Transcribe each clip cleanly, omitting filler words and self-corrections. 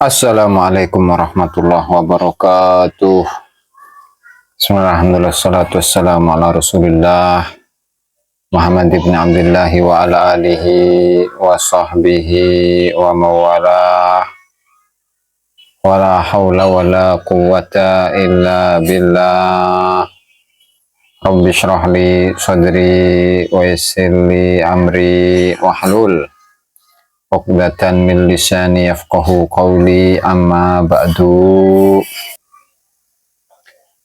Assalamualaikum warahmatullahi wabarakatuh. Bismillahirrahmanirrahim. Salatu wassalamu ala Rasulillah Muhammad ibn Abdullah wa ala alihi wa sahbihi wa mawalah. Wala hawla wala quwwata illa billah. Rabbi syrah li sadri wa yassir li amri wahlul 'uqdatan min lisani yafqahu qawli, amma ba'du.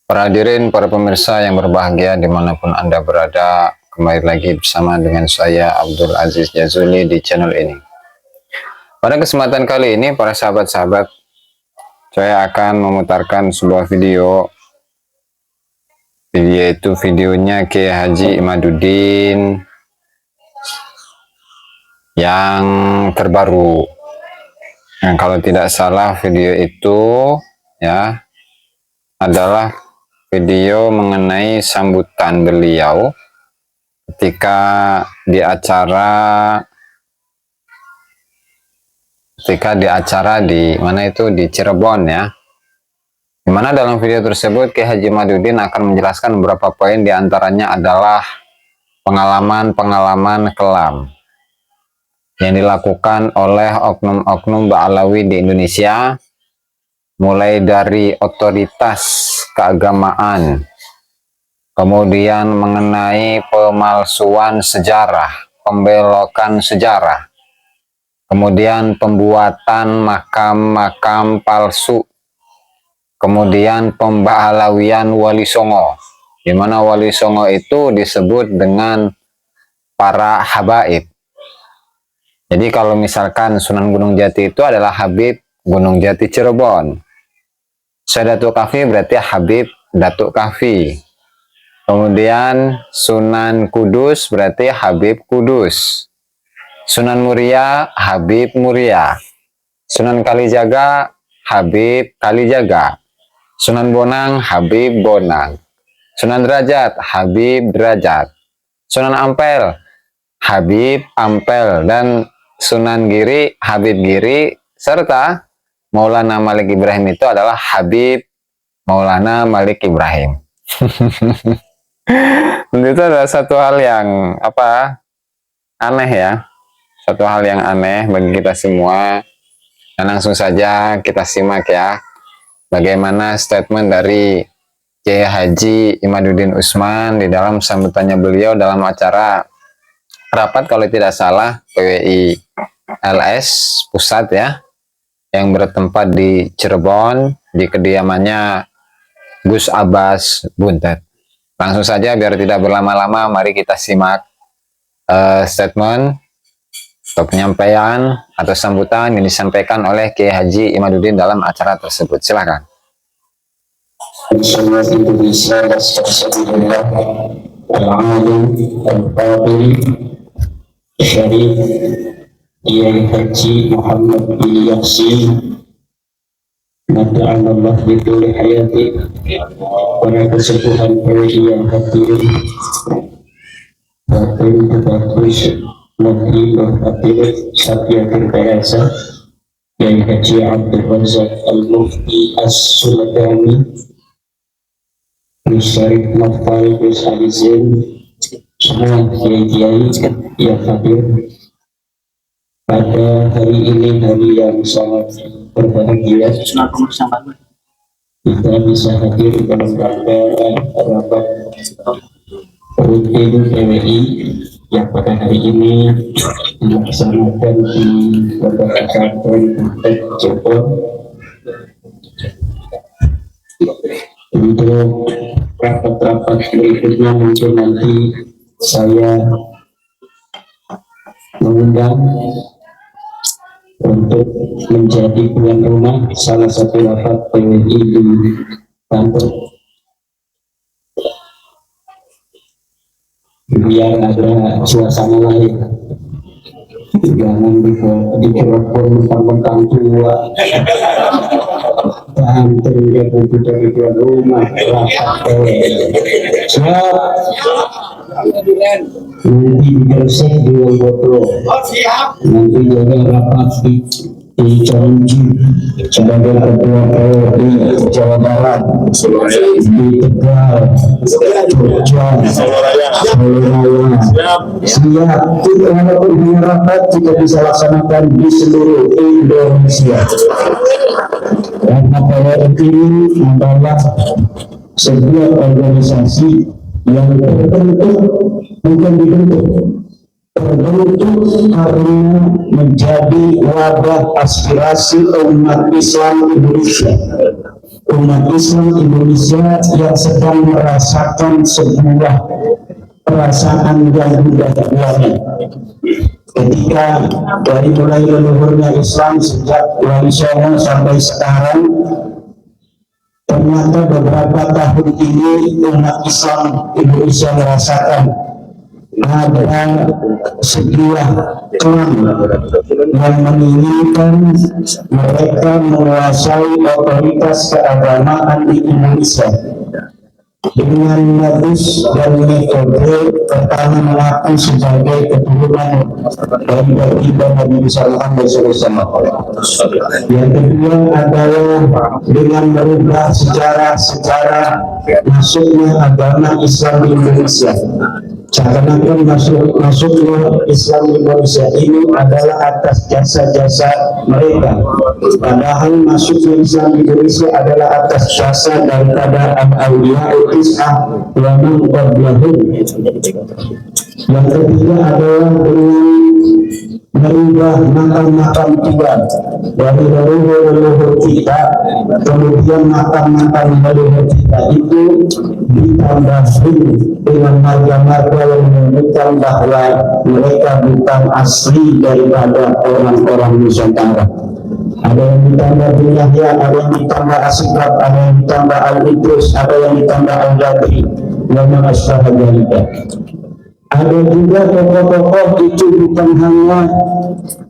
Para hadirin, para pemirsa yang berbahagia dimanapun Anda berada, kembali lagi bersama dengan saya Abdul Aziz Jazuli di channel ini. Pada kesempatan kali ini, para sahabat-sahabat, saya akan memutarkan sebuah video. Yaitu videonya Kiai Haji Imaduddin yang terbaru. Nah, kalau tidak salah video itu ya adalah video mengenai sambutan beliau ketika di acara di mana itu, di Cirebon ya. Dimana dalam video tersebut Kiai Haji Imaduddin akan menjelaskan beberapa poin, diantaranya adalah pengalaman-pengalaman kelam yang dilakukan oleh oknum-oknum Ba'alawi di Indonesia, mulai dari otoritas keagamaan, kemudian mengenai pemalsuan sejarah, pembelokan sejarah, kemudian pembuatan makam-makam palsu, kemudian pemba'alawian Wali Songo, di mana Wali Songo itu disebut dengan para habaib. Jadi kalau misalkan Sunan Gunung Jati itu adalah Habib Gunung Jati Cirebon, Syekh Datuk Kahfi berarti Habib Datuk Kahfi, kemudian Sunan Kudus berarti Habib Kudus, Sunan Muria Habib Muria, Sunan Kalijaga Habib Kalijaga, Sunan Bonang Habib Bonang, Sunan Derajat Habib Derajat, Sunan Ampel Habib Ampel, dan Sunan Giri Habib Giri, serta Maulana Malik Ibrahim itu adalah Habib Maulana Malik Ibrahim. Itu adalah satu hal yang aneh ya, satu hal yang aneh bagi kita semua. Dan langsung saja kita simak ya bagaimana statement dari Kiai Haji Imaduddin Usman di dalam sambutannya beliau dalam acara rapat, kalau tidak salah, PWI LS Pusat ya, yang bertempat di Cirebon, di kediamannya Gus Abbas Buntet. Langsung saja biar tidak berlama-lama, mari kita simak statement atau penyampaian atau sambutan yang disampaikan oleh Kiai Haji Imaduddin dalam acara tersebut. Silakan. Syarif Kiai Haji Muhammad bin Yasin, Nada'anallah bidul hayati, para kesepuhan PWI yang hadir, Bapak Bagus Menteri Berhadir Satya Terbayasa, Kiai Haji Abdul Razak Al-Mufti As-Suladani, Syarif Nafal Gus Alizin, semua kiai-kiai yang hadir pada hari ini, hari yang sangat berbahagia kita bisa hadir dalam rangka rapat rutin PWI yang pada hari ini dilaksanakan di Kota Kantor Cirebon. Untuk rapat-rapat berikutnya mungkin nanti saya mengundang untuk menjadi tuan rumah salah satu rapat PWI di kantor, biar ada suasana lain. Jangan dikeropon mentang-mentang tua, tampil dia dari tuan rumah rapat PWI. Nanti di Gresik di Wonogoro, nanti juga rapat di di Jambi sebagai ketua PWI Jawa Barat, di Tegal, Jogja, Soloraya, siap kita walaupun masyarakat juga bisa laksanakan di seluruh Indonesia. Karena PWI ini adalah sebuah organisasi yang terbentuk, bukan dibentuk, terbentuk karena menjadi wadah aspirasi umat Islam Indonesia. Umat Islam Indonesia yang sedang merasakan sebuah perasaan yang mudah terjadi. Ketika dari mulai leluhurnya Islam sejak Wali Songo sampai sekarang, ternyata beberapa tahun ini umat Islam Indonesia merasakan ada sebuah klan yang menginginkan mereka menguasai otoritas keagamaan di Indonesia dengan modus dan metode pertama mengaku sebagai keturunan dari baginda Nabi Muhammad SAW. Yang kedua adalah dengan merubah sejarah masuknya agama Islam di Indonesia. Seakan-akan masuknya Islam di Indonesia ini adalah atas jasa-jasa mereka. Padahal masuknya Islam di Indonesia adalah atas jasa daripada al-awliya al-is'ah wa man qablahum. Yang ketiga adalah dengan merubah makam-makam Tuhan dari leluhur kita, kemudian makam-makam leluhur kita itu ditambahin dengan marga-marga yang menunjukkan bahwa mereka bukan asli daripada orang-orang Nusantara. Ada yang ditambah bin Yahya, ada yang ditambah Asyikrab, ada yang ditambah Al-Idrus, ada yang ditambah Al-Badri, yang mengasyahadah. Ada juga tokoh-tokoh itu bukan hanya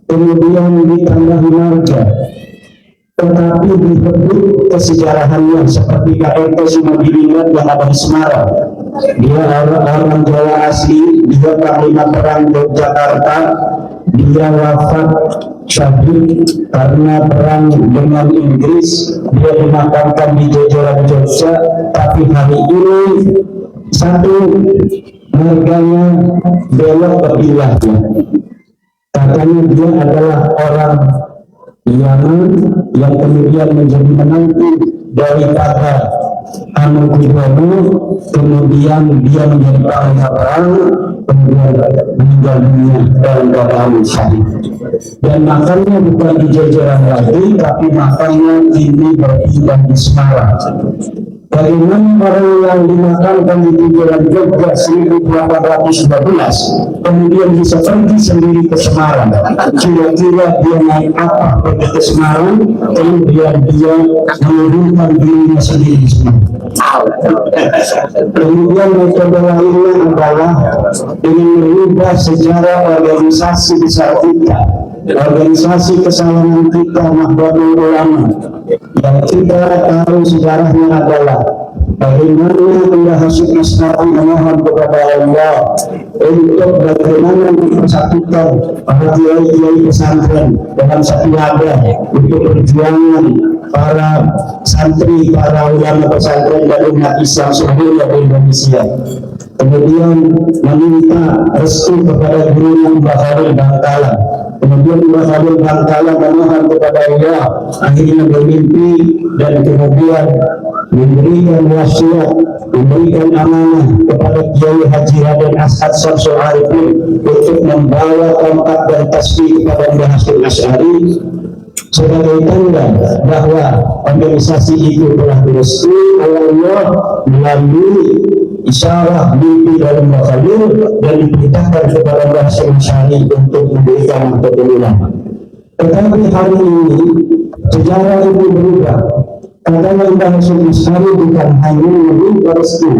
kemudian ditambah marga, tetapi dibentuk kesejarahannya seperti KRT Sumodilingat yang ada di Semarang. Dia orang Jawa asli, dia panglima perang Yogyakarta, dia wafat syahid karena perang dengan Inggris, dia dimakamkan di jajaran Jogja, tapi hari ini satu marganya belok kebelahnya. Katanya dia adalah orang Yaman yang kemudian menjadi menantu daripada Hamengkubuwono, kemudian dia menjadi panglima perang, kemudian meninggal dunia dalam keadaan syahid. Dan makamnya bukan di jajaran lagi, tapi makamnya ini berpindah di Semarang. Bagaimana orang yang dimakamkan di jalan Jogja 1812 kemudian bisa pergi sendiri ke Semarang? Kira-kira dia naik apa pergi ke Semarang, kemudian dia menurunkan dirinya sendiri di Semarang? Kemudian metode lainnya adalah dengan merubah sejarah organisasi besar kita, organisasi kesayangan kita, Nahdlatul Ulama, yang kita tahu sejarahnya adalah bagaimana Mbah Hashim Asy'ari memohon kepada Allah untuk bagaimana mempersatukan para kiai-kiai pesantren dalam satu wadah untuk perjuangan para santri, para ulama pesantren dan umat Islam seluruh Indonesia. Kemudian meminta restu kepada gurunya Mbah Khalil Bangkalan. Kemudian Mbah Khalil Bangkalan memohon kepada Allah, akhirnya bermimpi dan kemudian memberikan wasiat, memberikan amanah kepada Kiai Haji Raden As'ad Syamsul Arifin untuk membawa tongkat dan tasbih kepada Mbah Hashim Asy'ari sebagai tanda bahwa organisasi itu telah direstui oleh Allah melalui isyarah mimpi dari Mbah Khalil dan diperintahkan kepada Mbah Hashim Asy'ari untuk memberikan pertolongan. Tetapi hari ini sejarah itu berubah. Karena Mbah Hashim Asy'ari bukan hanya meminta restu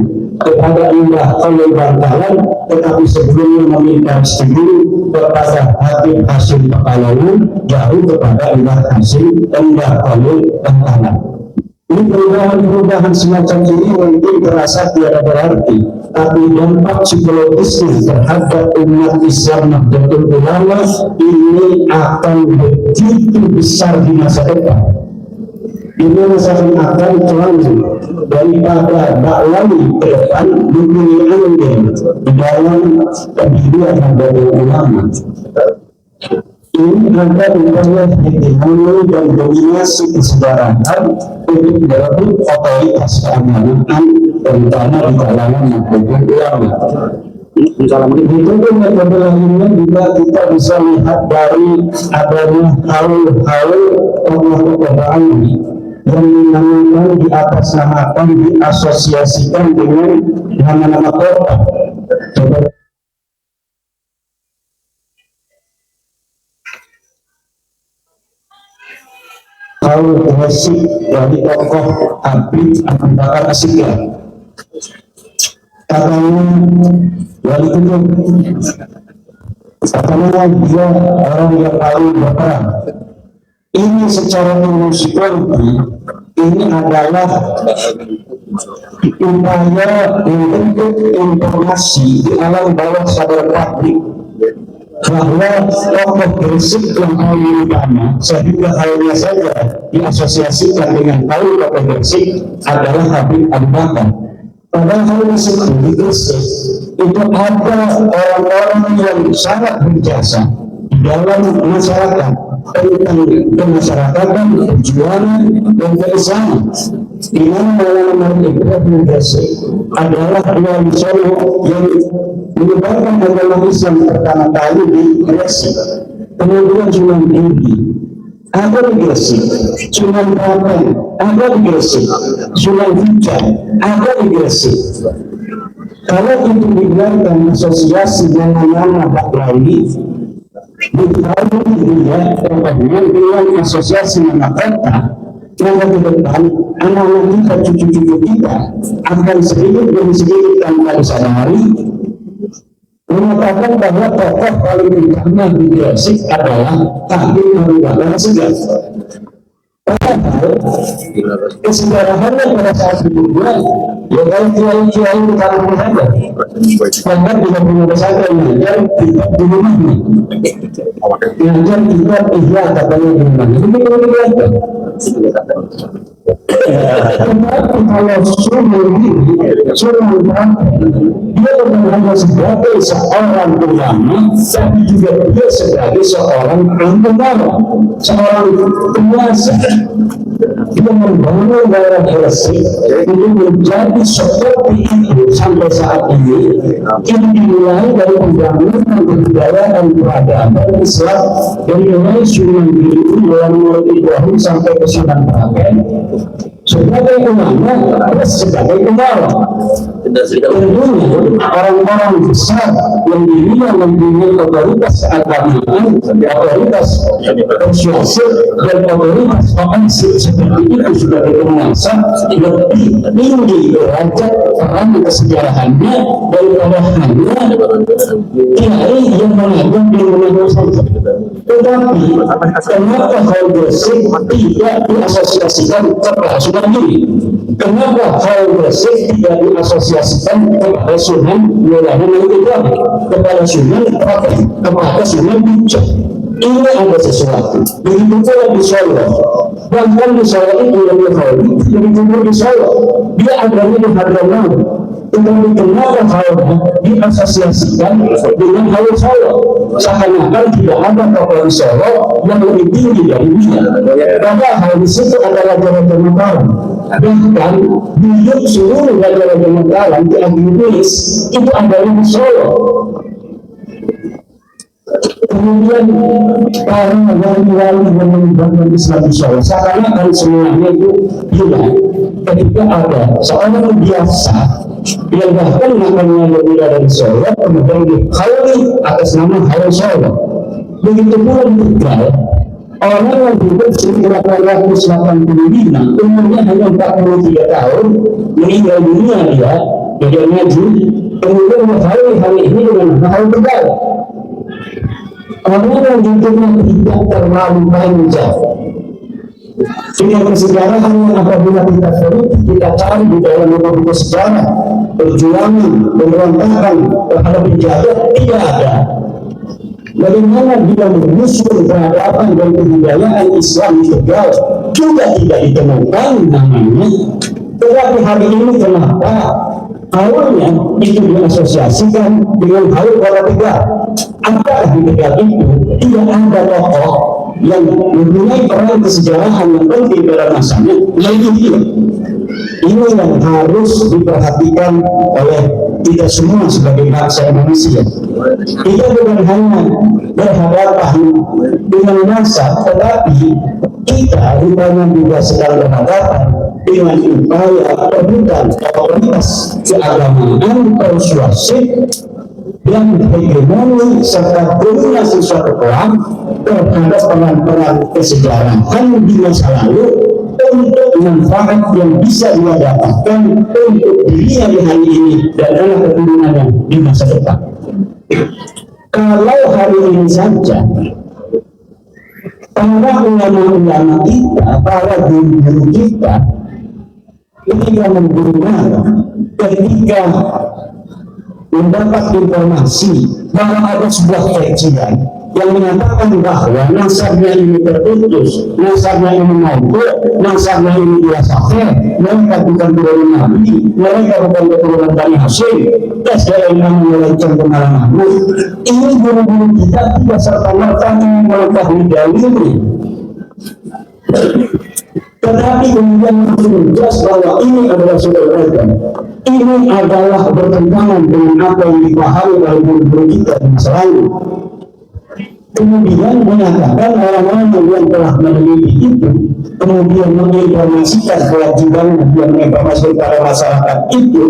kepada Mbah Khalil Bangkalan, tetapi sebelumnya meminta restu kepada Habib Hashim Pekalongan, jauh kepada Mbah Hashim dan Mbah Khalil Bangkalan. Ini perubahan-perubahan semacam ini mungkin terasa tiada berarti, tapi dampak psikologisnya terhadap umat Islam Nahdlatul Ulama ini akan begitu begitu besar di masa depan. Ini misalkan akan terlalu daripada dakwah ke depan dunia ini di dalam pendirian Nahdlatul Ulama. Ini ada upaya hegemoni dan dominasi kesejarahan untuk merebut otoritas keamanan, terutama di kalangan Nahdlatul Ulama. Itu pun metode lainnya juga kita bisa lihat dari adanya haul-haul tokoh-tokoh ini yang dinamakan diatasnamakan, diasosiasikan dengan nama-nama kota. Haul Wasik dari tokoh Habib Abu Bakar As-Siddiq. Katanya wali itu, katanya dia orang yang paling berperang. Ini secara psikologi ini adalah upaya untuk informasi di alam bawah sadar publik bahwa tokoh Gresik yang paling utama sehingga halnya saja diasosiasikan dengan tokoh Gresik adalah Habib Abu Bakar. Padahal di Gresik itu ada orang-orang yang sangat berjasa di dalam masyarakat tentang kemasyarakatan, perjuangan, dan keislaman. Di mana Maulana Ibrahim Gresik adalah wali Solo yang menyebarkan agama Islam pertama kali di Gresik. Kemudian Sunan Tinggi ada di Gresik, Sunan Prapen ada di Gresik, Sunan Hijau ada di Gresik. Kalau itu dibiarkan asosiasi dengan nama Baklawi, dikawal dia terhubung dengan asosiasi nama kota, maka ke depan anak-anak kita, cucu-cucu kita akan sedikit demi sedikit tanpa disadari mengatakan bahwa tokoh paling utama di Gresik adalah Habib Abu Bakar As-Siddiq. Padahal kesejarahannya pada saat itu ya kalau kiai-kiai kalangan saja, bahkan tidak punya pesantren mengajar kitab di rumahnya, mengajar kitab Ihya katanya di rumahnya. Ini kalau dilihat, tetapi kalau Sunan dia bukan hanya sebagai seorang ulama, tapi juga dia sebagai seorang pengembara, seorang penguasa. Dia membangun daerah Gresik itu menjadi seperti itu sampai saat ini. Ini dimulai dari pembangunan kebudayaan peradaban Islam dari mulai Sunan Giri, mulai Ibrahim sampai ke Sunan Prapen. Sebagai ulama, sebagai ulama. Tentunya orang-orang besar yang dirinya mempunyai otoritas keagamaan, otoritas persuasif dan otoritas offensif seperti itu sebagai penguasa lebih tinggi derajat peran kesejarahannya daripada hanya kiai yang mengajar di rumah saja. Tetapi kenapa hal Gresik tidak diasosiasikan kepada Sunan Giri? Kenapa hal Gresik tidak diasosiasikan kepada Sunan Maulana Ibrahim, kepada Sunan Prapen, kepada Sunan Hijau? Ini ada sesuatu. Begitu pula di Solo. Bahkan di Solo itu yang Khalid begitu di Solo. Dia agamanya di Hadramaut. Tetapi kenapa halnya diasosiasikan dengan hal Solo? Seakan-akan tidak ada tokoh Solo yang lebih tinggi dari dia. Padahal di situ adalah Raja Mataram. Bahkan hidup seluruh Raja Mataram di Inggris itu adalah di Solo. Kemudian para wali-wali yang menyebarkan Islam di Solo, seakan-akan semuanya itu hilang ketika ada seorang biasa yang bahkan namanya lebih dari Solo, kemudian dikhawali atas nama Hal Solo. Begitu pula di Tegal, orang yang hidup sekitar 885, umurnya hanya 43 tahun, meninggal dunia dia maju, kemudian menghawali hal ini dengan Hal Tegal. Orang yang hidupnya tidak terlalu panjang. Dengan kesejarahan yang apabila kita kita cari di dalam buku sejarah, perjuangan, pemberontakan terhadap penjahat tidak ada. Bagaimana dia mengusung peradaban dan kebudayaan Islam di Tegal juga tidak ditemukan namanya. Tetapi hari ini kenapa awalnya itu diasosiasikan dengan haul kota Tegal? Apakah di Tegal itu tidak ada tokoh yang mempunyai peran kesejarahan yang penting pada masanya? Ini yang harus diperhatikan oleh kita semua sebagai bangsa Indonesia. Kita bukan hanya berhadapan dengan masa, tetapi kita rupanya juga sedang berhadapan dengan upaya perebutan otoritas keagamaan, persuasif, dan hegemoni serta dominasi suatu kelompok terhadap peran-peran kesejarahan di masa lalu untuk manfaat yang bisa dia dapatkan untuk dirinya di hari ini dan anak keturunannya di masa depan. Kalau hari ini saja para ulama-ulama kita, para guru-guru kita ketika mendengar, ketika mendapat informasi bahwa ada sebuah kajian yang menyatakan bahwa nasabnya ini terputus, nasabnya ini mogok, nasabnya ini tidak sahih, mereka bukan keturunan Nabi, mereka bukan keturunan Bani Hashim, SDM yang melenceng kemana-mana. Ini guru-guru kita tidak serta-merta ingin mengetahui dalilnya. Tetapi kemudian langsung jelas bahwa ini adalah saudara, ini adalah bertentangan dengan apa yang dipahami oleh guru-guru kita di masa lalu. Kemudian menyatakan orang-orang yang telah meneliti itu, kemudian menginformasikan kewajiban yang menginformasikan pada masyarakat itu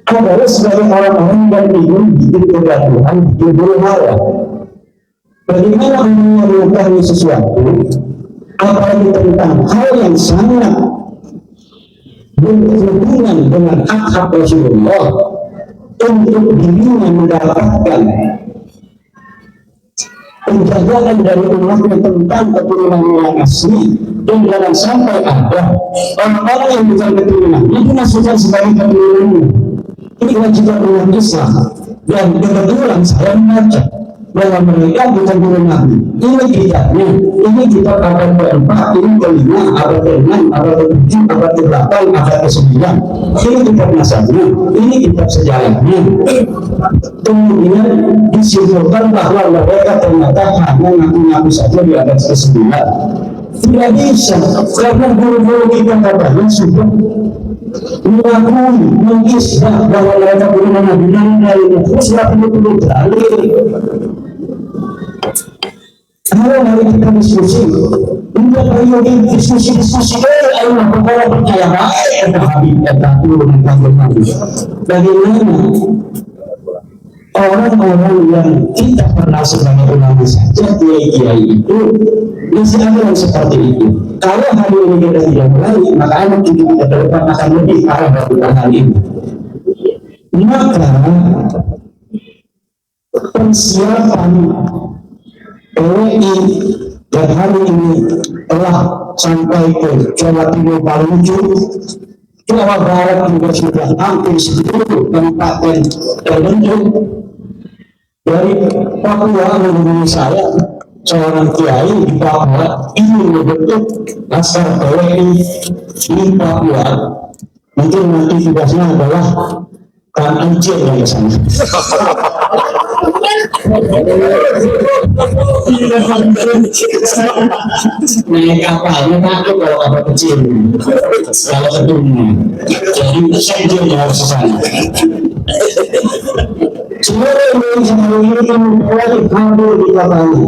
adalah sebagai orang-orang yang ingin bikin kegaduhan, bikin huru-hara. Bagaimana orang mengetahui sesuatu, apalagi tentang hal yang sangat berhubungan dengan hak-hak Rasulullah untuk dirinya mendapatkan penjagaan dari umatnya tentang keturunan yang asli, dan jangan sampai ada orang-orang yang bukan keturunan itu dimasukkan sebagai keturunannya. Ini kewajiban umat Islam, dan kebetulan saya membaca bahwa mereka bukan keturunan Nabi. Ini kitabnya, ini kitab abad ke-4, ini ke-5, abad ke-6, abad ke-7, abad ke-8, abad ke-9. Ini kitab nasabnya, ini kitab sejarahnya. Kemudian disimpulkan bahwa mereka ternyata hanya ngaku-ngaku saja di abad ke-9. Tidak bisa, karena guru-guru kita katanya sudah mengakui, mengisbah bahwa mereka keturunan Nabi dari sudah penuh-penuh dalil. Kalau hari kita diskusi, untuk periode diskusi ayo perkara percaya baik Habib kata turun Nabi. Bagaimana orang-orang yang kita pernah sebagai ulama saja, kiai itu masih ada yang seperti itu. Kalau hari ini kita tidak mulai, maka anak cucu kita ke depan akan lebih parah dari hal ini. Maka persiapan PWI dan hari ini telah sampai ke Jawa Timur Maluku, Jawa Barat juga sudah hampir seluruh kabupaten terbentuk. Dari Papua menghubungi saya, seorang kiai di Papua ingin membentuk laskar PWI di Papua. Mungkin nanti tugasnya adalah Kang Anjir yang ke sana. Naik kapalnya takut kalau kapal kecil, kalau gedungnya. Jadi saya yang harus ke sana. Seluruh Indonesia ini kan mempunyai hampir di kapalnya.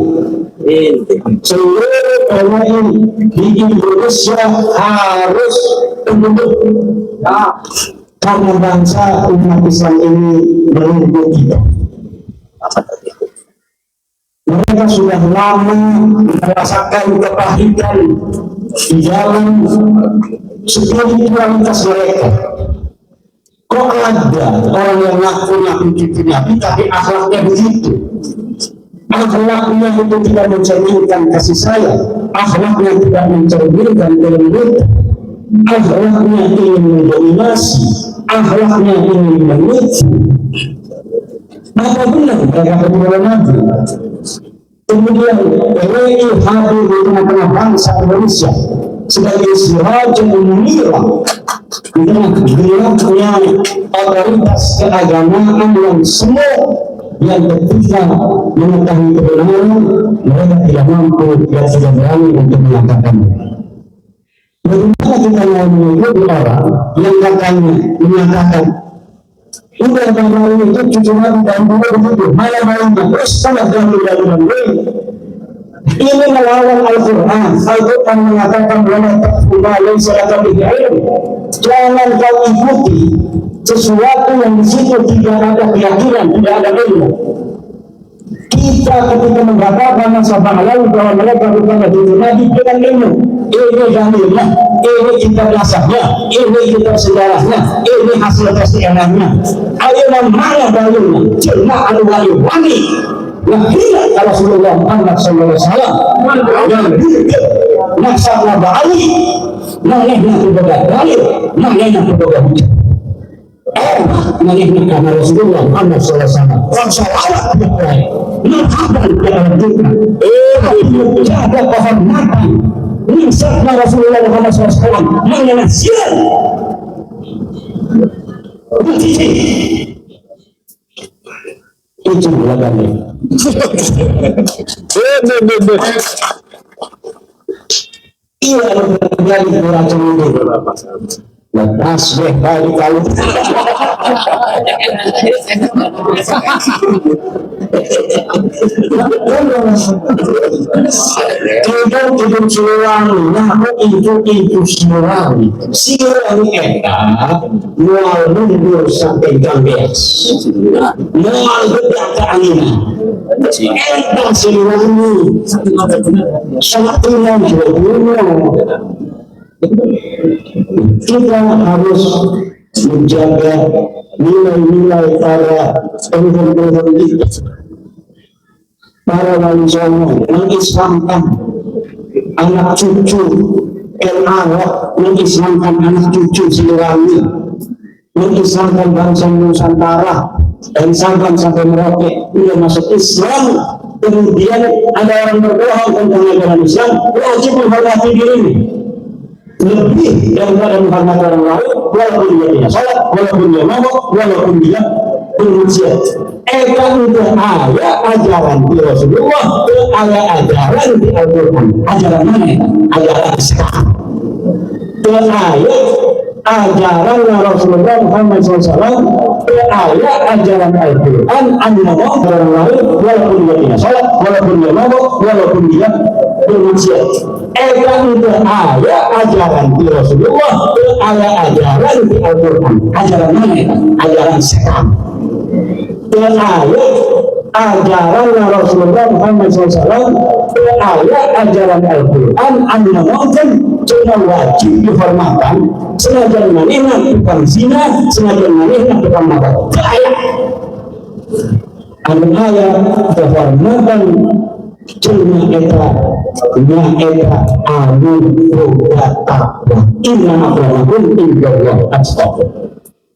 Seluruh PWI di Indonesia harus tunduk karena bangsa umat Islam ini menunggu kita. Mereka sudah lama merasakan kepahitan di dalam spiritualitas mereka. Kok ada orang yang ngaku-ngaku cucu Nabi tapi akhlaknya begitu? Akhlaknya itu tidak mencerminkan kasih sayang, akhlaknya tidak mencerminkan kelembutan, akhlaknya ingin mendominasi, akhlaknya ingin menipu. Maka benar mereka keturunan Nabi. Kemudian RRI hadir di tengah-tengah bangsa Indonesia sebagai sirajul munirah di tengah gelapnya otoritas keagamaan yang semua yang ketika mengetahui kebenaran mereka tidak mampu dan tidak berani untuk mengatakannya. Bagaimana kita mau mengikuti orang yang katanya menyatakan udah bang itu cucu nabi dan begitu malah terus salah dan ini melawan Al-Quran. Al-Quran mengatakan jangan kau ikuti sesuatu yang di situ tidak ada keyakinan, tidak ada ilmu. Kita ketika mengatakan masa lalu bahwa mereka bukan Nabi dengan ilmu, ini dalilnya, ini kitab nasabnya, ini kitab sejarahnya, ini hasil tes DNA-nya. Ayo mana dalilnya? Cuma al-wali wali. Lahir Rasulullah Muhammad sallallahu alaihi wasallam yang hidup nasabnya bali, manehna kuboga dalil, manehna kuboga hujah. Manehna kana Rasulullah Muhammad sallallahu alaihi wasallam. Orang salawat kepada merhaban kepada kita. Jaga kehormatan nisabnya Rasulullah Muhammad sallallahu alaihi wasallam. Manehna sial. Itu belakangnya. Iya terjadi beracun ini. Lepas deh balik kalau hidup Siliwangi, nah itu Siliwangi. Siliwangi eta mual mundur sampai Gambes, mual bedak ke angin. Eta Siliwangi, satunya juga kita harus menjaga nilai-nilai para penghulu kita, para wali songo mengislamkan anak cucu Arab, mengislamkan anak cucu Siliwangi, mengislamkan bangsa Nusantara dan sampai Merauke udah masuk Islam. Kemudian ada orang berbohong tentang ajaran Islam, wajib menghormati diri lebih daripada menghormati orang lain, walaupun dia tidak salat, walaupun dia mabuk, walaupun dia bermaksiat. Itu ayat ajaran di Rasulullah, ayat ajaran di Al-Quran. Ajaran mana? Ajaran Islam. Ayat ajaran Rasulullah Muhammad SAW, ayat ajaran Al-Quran. An-Nabaw orang lain, walaupun dia tidak salat, walaupun dia mabuk, walaupun dia bermaksiat. Itu ayat ajaran di Rasulullah, ayat ajaran di Al-Quran. Ajaran mana? Ajaran Islam. Ayat ajaran Rasulullah Muhammad SAW, ayat ajaran Al-Quran. An-Nabaw cuma wajib dihormatkan. Senajan manehna tukang zina, senajan manehna tukang mabuk. Ayat kehormatan cuma eta anu boga takwa. Inna akramakum indallah atqakum.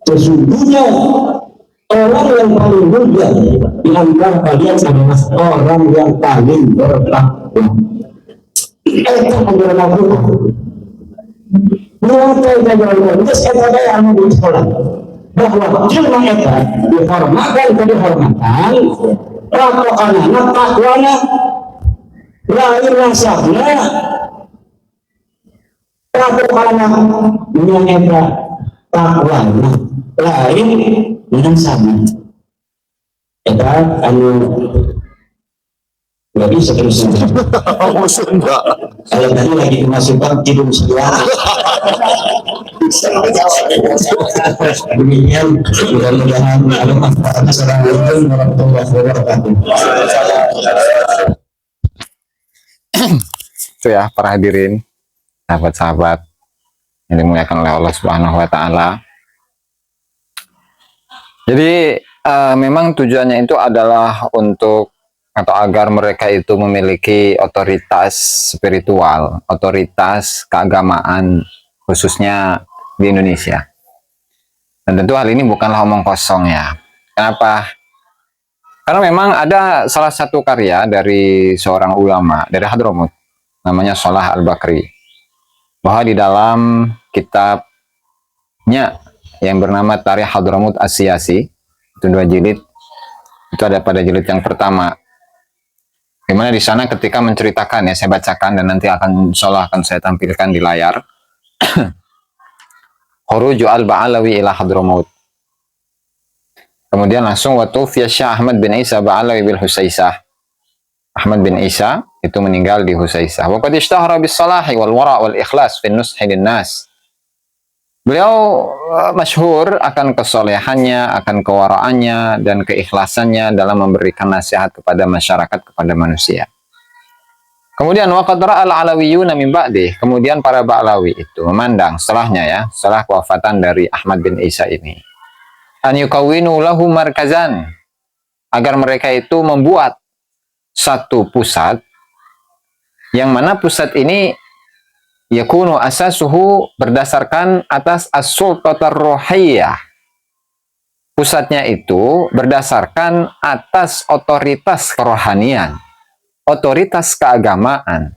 Sesungguhnya orang yang paling mulia di antara kalian adalah orang yang paling bertakwa. Eta adalah Al-Quran. Mulai dari Allah, terus eta yang anu di sekolah. Bahwa cuma eta dihormatkan kehormatan, rakokanana takwana, lahir nasabnya, rakokanana yang eta takwana, lahir nasabnya. Eta anu nggak bisa terus kalau tadi lagi dimasukkan tidur sebelah. Demikian mudah-mudahan ada manfaatnya. Assalamualaikum warahmatullahi wabarakatuh. Itu ya para hadirin, sahabat-sahabat yang dimuliakan oleh Allah Subhanahu wa taala. Jadi memang tujuannya itu adalah untuk atau agar mereka itu memiliki otoritas spiritual, otoritas keagamaan khususnya di Indonesia. Dan tentu hal ini bukanlah omong kosong ya. Kenapa? Karena memang ada salah satu karya dari seorang ulama dari Hadramut, namanya Salah Al-Bakri, bahwa di dalam kitabnya yang bernama Tarikh Hadramut As-Siyasi, itu 2 jilid, itu ada pada jilid yang pertama, dimana di sana ketika menceritakan, ya saya bacakan dan nanti insyaallah akan saya tampilkan di layar. Khuruju al-Ba'alawi ila Hadramaut. Kemudian langsung watufiya Syekh Ahmad bin Isa Ba'alawi bil Husaisah. Ahmad bin Isa itu meninggal di Husaisah. Wa qad ishtahara bis salahi wal wara' wal ikhlas fi nushi lin nas. Beliau masyhur akan kesolehannya, akan kewaraannya dan keikhlasannya dalam memberikan nasihat kepada masyarakat, kepada manusia. Kemudian waqad ra'al alawiyuna min ba'dih. Kemudian para Ba'lawi itu memandang setelahnya, ya, setelah kewafatan dari Ahmad bin Isa ini, an yukawwinu lahu markazan, agar mereka itu membuat satu pusat, yang mana pusat ini yakunu asasuhu berdasarkan atas as-sultatar ruhiyah. Pusatnya itu berdasarkan atas otoritas kerohanian, otoritas keagamaan,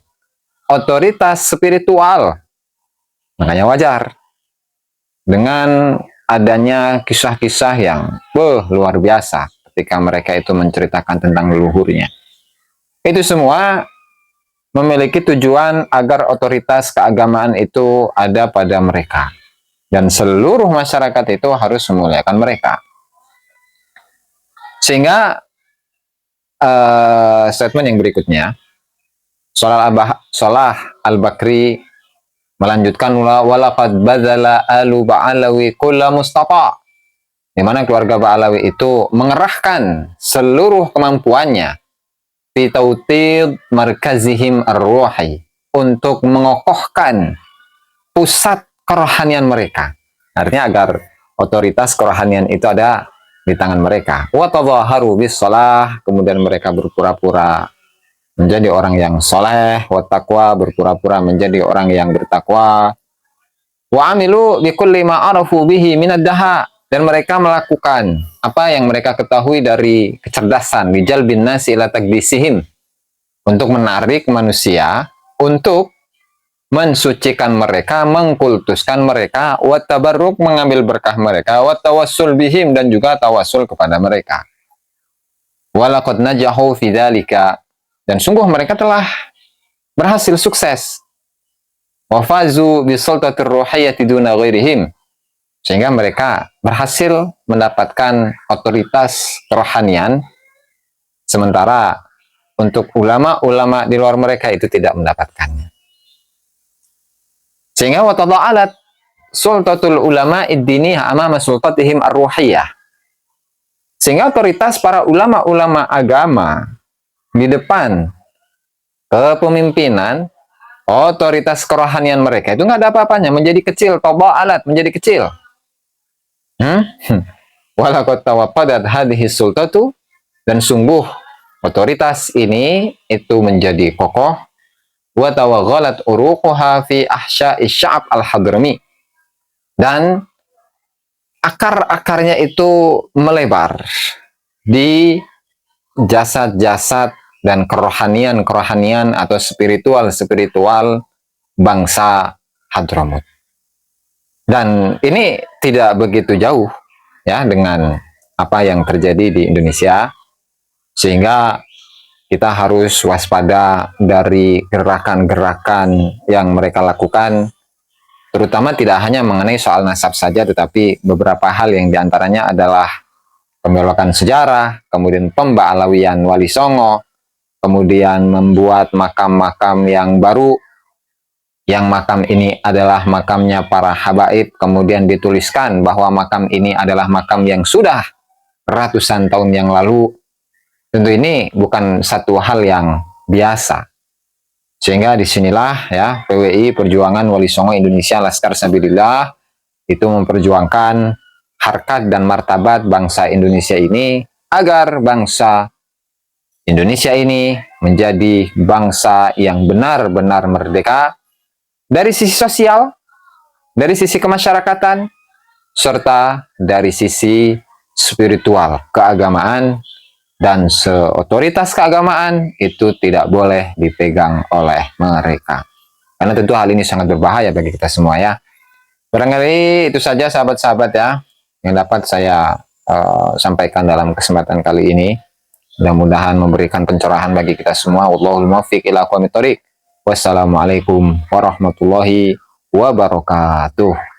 otoritas spiritual. Makanya wajar dengan adanya kisah-kisah yang luar biasa ketika mereka itu menceritakan tentang leluhurnya. Itu semua memiliki tujuan agar otoritas keagamaan itu ada pada mereka. Dan seluruh masyarakat itu harus memuliakan mereka. Sehingga statement yang berikutnya, Salah Al-Bakri melanjutkan, walaqad badzala alu Ba'alawi kulla mustata, di mana keluarga Ba'alawi itu mengerahkan seluruh kemampuannya fi tautid markazihim ar-ruhi, untuk mengokohkan pusat kerohanian mereka. Artinya agar otoritas kerohanian itu ada di tangan mereka. Wa tadhaharu bis shalah, kemudian mereka berpura-pura menjadi orang yang soleh, wa taqwa, berpura-pura menjadi orang yang bertakwa. Wa amilu bi kulli ma arafu bihi minad daha, dan mereka melakukan apa yang mereka ketahui dari kecerdasan, bijal bin nasi ila taqdisihim, untuk menarik manusia, untuk mensucikan mereka, mengkultuskan mereka, wa tabarruk, mengambil berkah mereka, wa tawassul bihim, dan juga tawassul kepada mereka. Walaqad najahu fi dzalika, dan sungguh mereka telah berhasil sukses. Wa fazu bi sultatir ruhiyyati duna ghairihim, sehingga mereka berhasil mendapatkan otoritas kerohanian, sementara untuk ulama-ulama di luar mereka itu tidak mendapatkannya. Sehingga watada'alat sultatul ulama id-diniyah amama sultatihim ar-ruhiyah, sehingga otoritas para ulama-ulama agama di depan kepemimpinan, otoritas kerohanian mereka itu nggak ada apa-apanya, menjadi kecil, tada'alat, menjadi kecil. Walaqad tawaqqadat hadhihi sultatu, dan sungguh otoritas ini itu menjadi kokoh, wa tawaghalat uruquha fi ahsya'i sya'ab al-hadrami, dan akar-akarnya itu melebar di jasad-jasad dan kerohanian-kerohanian atau spiritual-spiritual bangsa Hadramut. Dan ini tidak begitu jauh, ya, dengan apa yang terjadi di Indonesia, sehingga kita harus waspada dari gerakan-gerakan yang mereka lakukan, terutama tidak hanya mengenai soal nasab saja, tetapi beberapa hal yang diantaranya adalah pembelokan sejarah, kemudian pemba'alawian Wali Songo, kemudian membuat makam-makam yang baru, yang makam ini adalah makamnya para habaib, kemudian dituliskan bahwa makam ini adalah makam yang sudah ratusan tahun yang lalu. Tentu ini bukan satu hal yang biasa. Sehingga disinilah, ya, PWI, Perjuangan Wali Songo Indonesia Laskar Sabilillah, itu memperjuangkan harkat dan martabat bangsa Indonesia ini, agar bangsa Indonesia ini menjadi bangsa yang benar-benar merdeka dari sisi sosial, dari sisi kemasyarakatan, serta dari sisi spiritual, keagamaan, dan seotoritas keagamaan itu tidak boleh dipegang oleh mereka. Karena tentu hal ini sangat berbahaya bagi kita semua ya. Barangkali itu saja sahabat-sahabat ya yang dapat saya sampaikan dalam kesempatan kali ini. Mudah-mudahan memberikan pencerahan bagi kita semua. Wallahul muwaffiq ila aqwamit thoriq. Wassalamualaikum warahmatullahi wabarakatuh.